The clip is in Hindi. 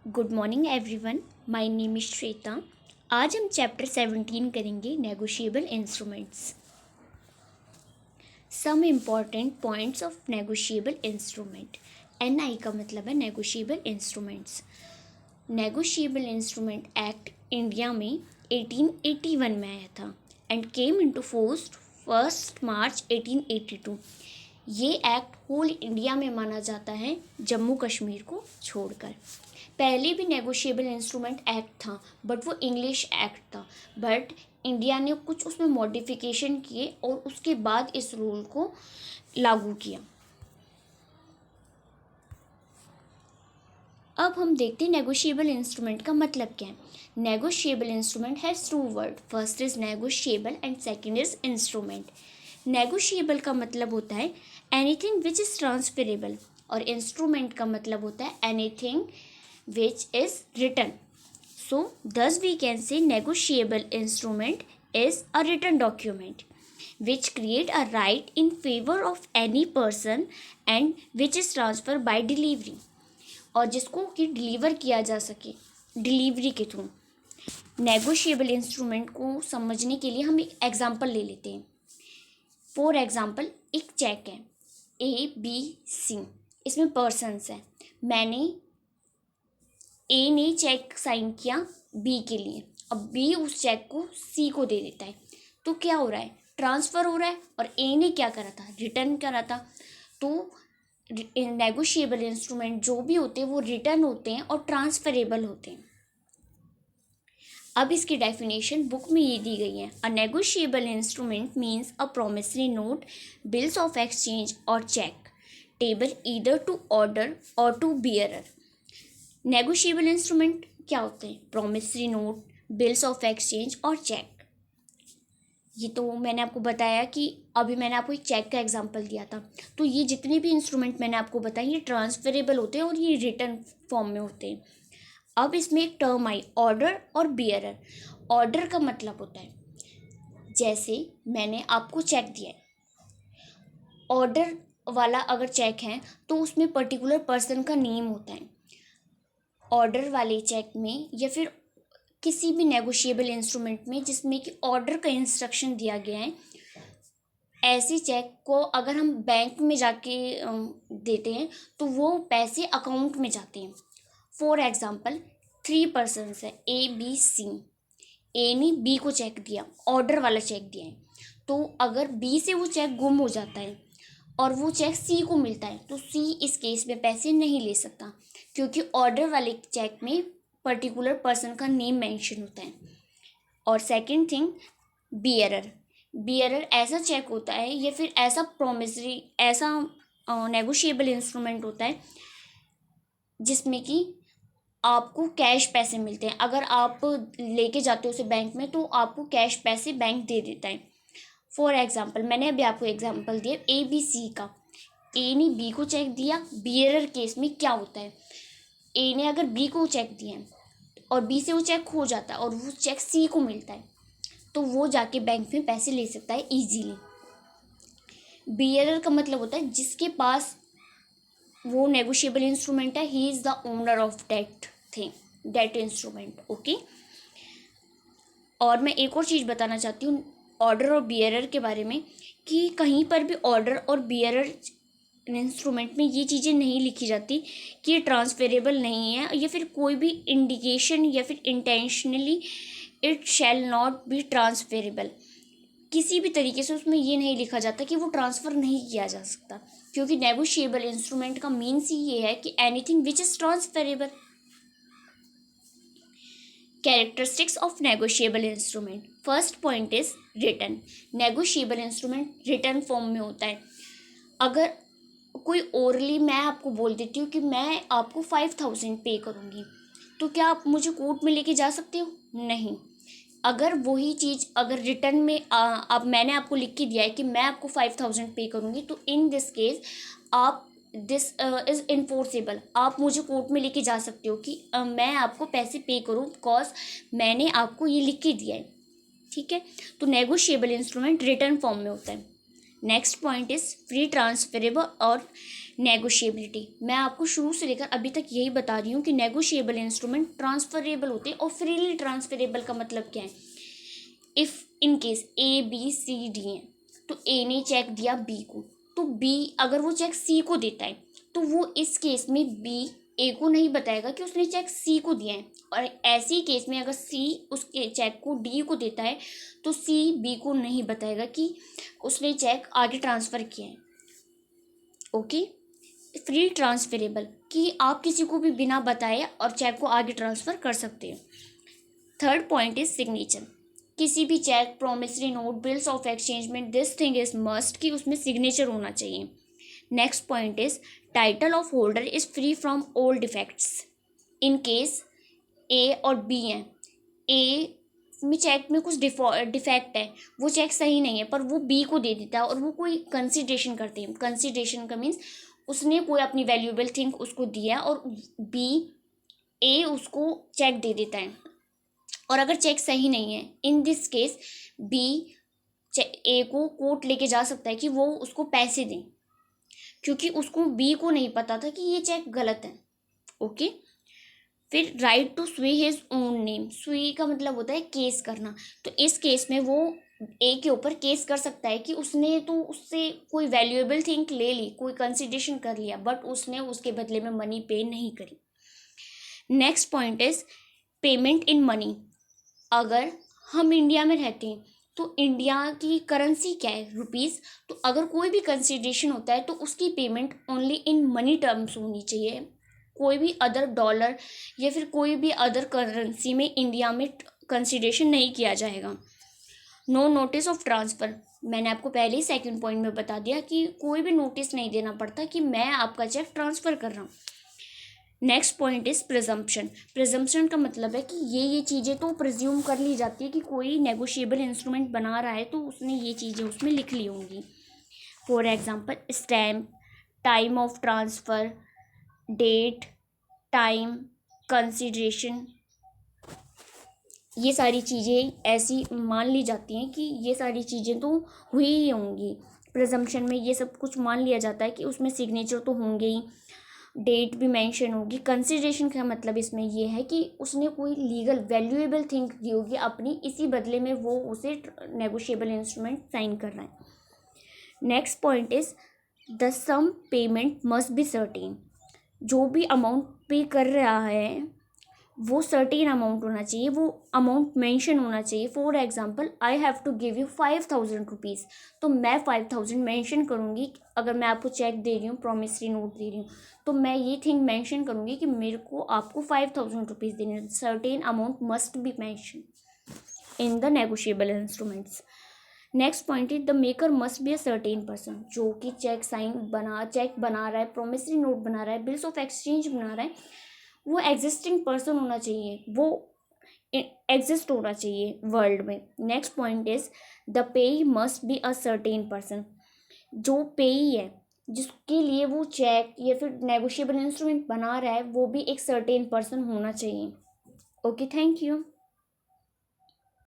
Good morning everyone, my name is Shweta. आज हम चैप्टर 17 करेंगे negotiable instruments. Some important points of negotiable instrument. NI का मतलब है negotiable instruments. Negotiable instrument act India में 1881 में आया था and came into force 1 March 1882। ये एक्ट होल इंडिया में माना जाता है, जम्मू कश्मीर को छोड़कर। पहले भी नेगोशिएबल इंस्ट्रूमेंट एक्ट था, बट वो इंग्लिश एक्ट था। बट इंडिया ने कुछ उसमें मॉडिफिकेशन किए और उसके बाद इस रूल को लागू किया। अब हम देखते हैं नेगोशिएबल इंस्ट्रूमेंट का मतलब क्या है। Negotiable instrument has two word, first is negotiable and second is instrument. Negotiable का मतलब होता है एनीथिंग विच इज़ ट्रांसफरेबल और इंस्ट्रूमेंट का मतलब होता है anything which is written. So thus we can say negotiable instrument is a written document which create a right in favor of any person and which is transferred by delivery, और जिसको कि डिलीवर किया जा सके डिलीवरी के थ्रू। नेगोशिएबल इंस्ट्रूमेंट को समझने के लिए हम एक एग्जांपल ले लेते हैं। फॉर एग्जांपल, एक चेक है ABC, इसमें पर्सन्स हैं। ए ने चेक साइन किया बी के लिए, अब बी उस चेक को सी को दे देता है। तो क्या हो रहा है? ट्रांसफ़र हो रहा है। और ए ने क्या करा था? रिटर्न करा था। तो नेगोशिएबल इंस्ट्रूमेंट जो भी होते हैं वो रिटर्न होते हैं और ट्रांसफरेबल होते हैं। अब इसकी डेफिनेशन बुक में ये दी गई है। A negotiable instrument means a promissory note, bills of exchange और cheque table either to order और टू बियरर। नेगोशिएबल इंस्ट्रूमेंट क्या होते हैं? Promissory note, bills of exchange और चेक। ये तो मैंने आपको बताया कि अभी मैंने आपको एक चेक का एग्जांपल दिया था। तो ये जितने भी इंस्ट्रूमेंट मैंने आपको बताए ये ट्रांसफरेबल होते हैं और ये रिटर्न फॉर्म में होते हैं। अब इसमें एक टर्म आई, ऑर्डर और बियरर। ऑर्डर का मतलब होता है जैसे मैंने आपको चेक दिया है, ऑर्डर वाला अगर चेक है तो उसमें पर्टिकुलर पर्सन का नेम होता है। ऑर्डर वाले चेक में या फिर किसी भी नेगोशिएबल इंस्ट्रूमेंट में जिसमें कि ऑर्डर का इंस्ट्रक्शन दिया गया है, ऐसे चेक को अगर हम बैंक में जाके देते हैं तो वो पैसे अकाउंट में जाते हैं। फॉर एग्जांपल, 3 पर्सन्स है ABC। ए ने बी को चेक दिया, ऑर्डर वाला चेक दिया है। तो अगर बी से वो चेक गुम हो जाता है और वो चेक सी को मिलता है तो सी इस केस में पैसे नहीं ले सकता, क्योंकि ऑर्डर वाले चेक में पर्टिकुलर पर्सन का नेम मेंशन होता है। और सेकंड थिंग, बियरर। बियरर ऐसा चेक होता है या फिर ऐसा प्रोमिसरी, ऐसा नेगोशिएबल इंस्ट्रूमेंट होता है जिसमें कि आपको कैश पैसे मिलते हैं। अगर आप लेके जाते हो उसे बैंक में तो आपको कैश पैसे बैंक दे देता है। फॉर एग्जाम्पल, मैंने अभी आपको एग्जाम्पल दिया ABC का। ए ने बी को चेक दिया। बियरर केस में क्या होता है? ए ने अगर बी को चेक दिया और बी से वो चेक खो जाता है और वो चेक सी को मिलता है तो वो जाके बैंक में पैसे ले सकता है ईजीली। बियरर का मतलब होता है जिसके पास वो नेगोशिएबल इंस्ट्रूमेंट है, he is the owner of that thing, that instrument. Okay. और मैं एक और चीज़ बताना चाहती हूँ ऑर्डर और बियरर के बारे में, कि कहीं पर भी ऑर्डर और बियरर इंस्ट्रूमेंट में ये चीज़ें नहीं लिखी जाती कि ये ट्रांसफरेबल नहीं है, या फिर कोई भी इंडिकेशन या फिर intentionally it shall not be transferable. किसी भी तरीके से उसमें ये नहीं लिखा जाता कि वो ट्रांसफ़र नहीं किया जा सकता, क्योंकि नेगोशिएबल इंस्ट्रूमेंट का मीन्स ही ये है कि anything which is transferable. Characteristics of negotiable instrument. First point is return. Negotiable instrument return form में होता है। अगर कोई ओरली मैं आपको बोल देती हूँ कि मैं आपको 5000 पे करूँगी, तो क्या आप मुझे कोर्ट में लेके जा सकते हो? नहीं। अगर वही चीज़ अगर रिटर्न में अब मैंने आपको लिख के दिया है कि मैं आपको 5000 पे करूँगी, तो इन दिस केस आप दिस इज़ इन्फोर्सेबल, आप मुझे कोर्ट में लेके जा सकते हो कि मैं आपको पैसे पे करूँ बिकॉज मैंने आपको ये लिख के दिया है। ठीक है। तो नेगोशिएबल इंस्ट्रूमेंट रिटर्न फॉर्म में होता है। Next point is free transferable और नेगोशिएबिलिटी। मैं आपको शुरू से लेकर अभी तक यही बता रही हूँ कि नेगोशिएबल इंस्ट्रूमेंट ट्रांसफरेबल होते हैं और फ्रीली ट्रांसफरेबल का मतलब क्या है। If in case a b c d है तो ए ने चेक दिया बी को, तो बी अगर वो चेक सी को देता है तो वो इस केस में बी ए को नहीं बताएगा कि उसने चेक सी को दिया है, और ऐसी केस में अगर सी उसके चेक को डी को देता है तो सी बी को नहीं बताएगा कि उसने चेक आगे ट्रांसफ़र किया है। ओके, फ्री ट्रांसफरेबल कि आप किसी को भी बिना बताए और चेक को आगे ट्रांसफ़र कर सकते हो। Third point is signature. किसी भी cheque, promissory note, bills of exchange में दिस थिंग इज मस्ट कि उसमें सिग्नेचर होना चाहिए। Next point is title of holder is free from all defects. In case A और बी हैं, ए में चेक में कुछ डिफेक्ट है, वो चेक सही नहीं है, पर वो बी को दे देता है और वो कोई कंसिडरेशन करते हैं। कंसिडरेशन का मीन्स उसने कोई अपनी वैल्यूएबल थिंग उसको दिया और बी ए उसको चेक दे देता है, और अगर चेक सही नहीं है, इन दिस केस बी ए को कोर्ट लेके जा सकता है कि वो उसको पैसे दें, क्योंकि उसको बी को नहीं पता था कि ये चेक गलत है। ओके, फिर राइट टू स्वी हिज ओन नेम। स्वी का मतलब होता है केस करना, तो इस केस में वो ए के ऊपर केस कर सकता है कि उसने तो उससे कोई वैल्यूएबल थिंग ले ली, कोई कंसिडरेशन कर लिया, बट उसने उसके बदले में मनी पे नहीं करी। Next point is payment in money. अगर हम इंडिया में रहते हैं तो इंडिया की करेंसी क्या है, रुपीज़, तो अगर कोई भी कंसिडरेशन होता है तो उसकी payment only in money terms होनी चाहिए। कोई भी अदर डॉलर या फिर कोई भी अदर करेंसी में इंडिया में कंसिडरेशन नहीं किया जाएगा। No notice of transfer. मैंने आपको पहले ही सेकंड पॉइंट में बता दिया कि कोई भी नोटिस नहीं देना पड़ता कि मैं आपका चेक ट्रांसफ़र कर रहा हूँ। Next point is presumption. Presumption का मतलब है कि ये चीज़ें तो प्रिज्यूम कर ली जाती है कि कोई नेगोशिएबल इंस्ट्रूमेंट बना रहा है तो उसने ये चीज़ें उसमें लिख ली होंगी। For example stamp, time of transfer, date, time, consideration, ये सारी चीज़ें ऐसी मान ली जाती हैं कि ये सारी चीज़ें तो हुई ही होंगी। प्रिजम्पशन में ये सब कुछ मान लिया जाता है कि उसमें सिग्नेचर तो होंगे ही, डेट भी मेंशन होगी। कंसिडरेशन का मतलब इसमें ये है कि उसने कोई लीगल वैल्यूएबल थिंग दी होगी अपनी, इसी बदले में वो उसे नेगोशिएबल इंस्ट्रूमेंट साइन कर रहा है। Next point is the sum payment must be certain. जो भी अमाउंट पे कर रहा है वो सर्टेन अमाउंट होना चाहिए, वो अमाउंट मेंशन होना चाहिए। For example I have to give you 5000 rupees, तो मैं 5000 मेंशन करूँगी। अगर मैं आपको चेक दे रही हूँ, प्रॉमिसरी नोट दे रही हूँ, तो मैं ये थिंग मेंशन करूँगी कि मेरे को आपको 5000 रुपीज़ देने। Certain amount must be mention in the negotiable instruments. Next point is the maker must be a certain person. जो कि चेक बना रहा है, प्रॉमिसरी नोट बना रहा है, बिल्स ऑफ एक्सचेंज बना रहा है, वो एग्जिस्टिंग पर्सन होना चाहिए, वो एग्जिस्ट होना चाहिए वर्ल्ड में। नेक्स्ट पॉइंट इज द पेई must be a certain person. जो पेई है, जिसके लिए वो चेक या फिर नेगोशिएबल इंस्ट्रूमेंट बना रहा है, वो भी एक सर्टेन पर्सन होना चाहिए। Okay, thank you.